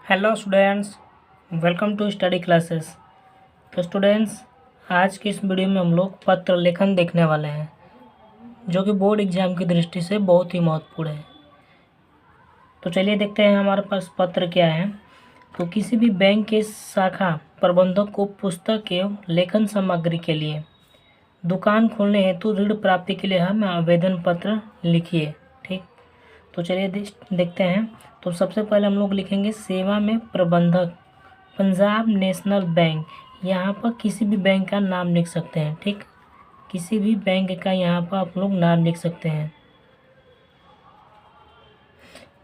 Hello students, welcome to study classes. तो students, आज की इस वीडियो में हम लोग पत्र लेखन देखने वाले हैं, जो कि बोर्ड एग्जाम की दृष्टि से बहुत ही महत्वपूर्ण है। तो चलिए देखते हैं हमारे पास पत्र क्या है। तो किसी भी बैंक के शाखा प्रबंधक को पुस्तक एवं लेखन सामग्री के लिए दुकान खोलने हेतु ऋण प्राप्ति के लिए हमें आवेदन पत्र लिखिए। ठीक, तो चलिए देखते हैं। तो सबसे पहले हम लोग लिखेंगे सेवा में प्रबंधक पंजाब नेशनल बैंक। यहाँ पर किसी भी बैंक का नाम लिख सकते हैं। ठीक, किसी भी बैंक का यहाँ पर आप लोग नाम लिख सकते हैं,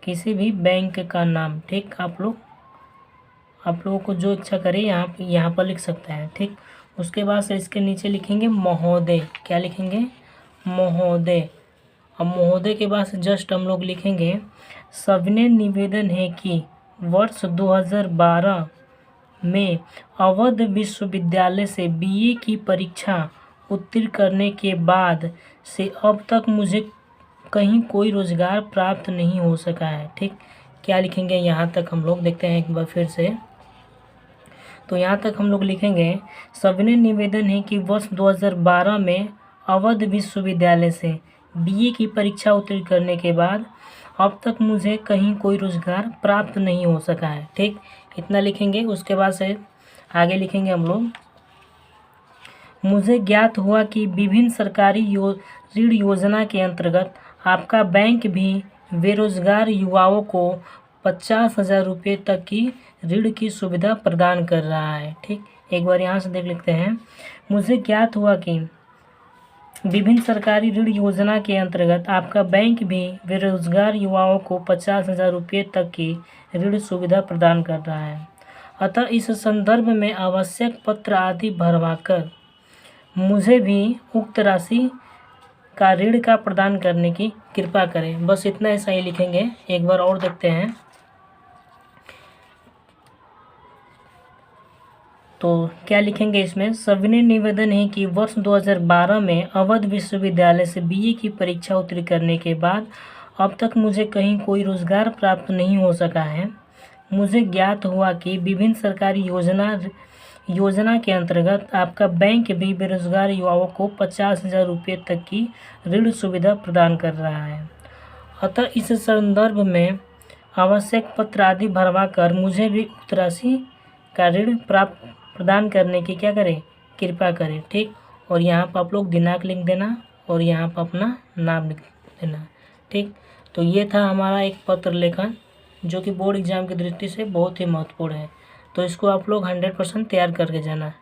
किसी भी बैंक का नाम। ठीक, आप लोगों को जो इच्छा करे यहाँ पर लिख सकते हैं। ठीक, उसके बाद से इसके नीचे लिखेंगे महोदय। क्या लिखेंगे? महोदय। अब महोदय के बाद से जस्ट हम लोग लिखेंगे सविनय निवेदन है कि वर्ष 2012 में अवध विश्वविद्यालय से बीए की परीक्षा उत्तीर्ण करने के बाद से अब तक मुझे कहीं कोई रोज़गार प्राप्त नहीं हो सका है। ठीक, क्या लिखेंगे यहाँ तक हम लोग देखते हैं एक बार फिर से। तो यहाँ तक हम लोग लिखेंगे सविनय निवेदन है कि वर्ष 2012 में अवध विश्वविद्यालय से बीए की परीक्षा उत्तीर्ण करने के बाद अब तक मुझे कहीं कोई रोज़गार प्राप्त नहीं हो सका है। ठीक, इतना लिखेंगे। उसके बाद से आगे लिखेंगे हम लोग मुझे ज्ञात हुआ कि विभिन्न सरकारी ऋण योजना के अंतर्गत आपका बैंक भी बेरोजगार युवाओं को 50,000 रुपये तक की ऋण की सुविधा प्रदान कर रहा है। ठीक, एक बार यहाँ से देख लेते हैं। मुझे ज्ञात हुआ कि विभिन्न सरकारी ऋण योजना के अंतर्गत आपका बैंक भी बेरोजगार युवाओं को 50,000 रुपये तक की ऋण सुविधा प्रदान कर रहा है। अतः इस संदर्भ में आवश्यक पत्र आदि भरवाकर मुझे भी उक्त राशि का ऋण का प्रदान करने की कृपा करें। बस इतना ऐसा ही लिखेंगे। एक बार और देखते हैं। तो क्या लिखेंगे इसमें? सविनय निवेदन है कि वर्ष 2012 में अवध विश्वविद्यालय से बीए की परीक्षा उत्तीर्ण करने के बाद अब तक मुझे कहीं कोई रोज़गार प्राप्त नहीं हो सका है। मुझे ज्ञात हुआ कि विभिन्न सरकारी योजना के अंतर्गत आपका बैंक भी बेरोजगार युवाओं को 50,000 रुपये तक की ऋण सुविधा प्रदान कर रहा है। अतः इस संदर्भ में आवश्यक पत्र आदि भरवा कर मुझे भी उक्त राशि का ऋण प्रदान करने की क्या करें? कृपा करें। ठीक, और यहाँ पर आप लोग दिनांक लिख देना और यहाँ पर अपना नाम लिख देना। ठीक, तो ये था हमारा एक पत्र लेखन, जो कि बोर्ड एग्जाम की दृष्टि से बहुत ही महत्वपूर्ण है। तो इसको आप लोग 100% तैयार करके जाना।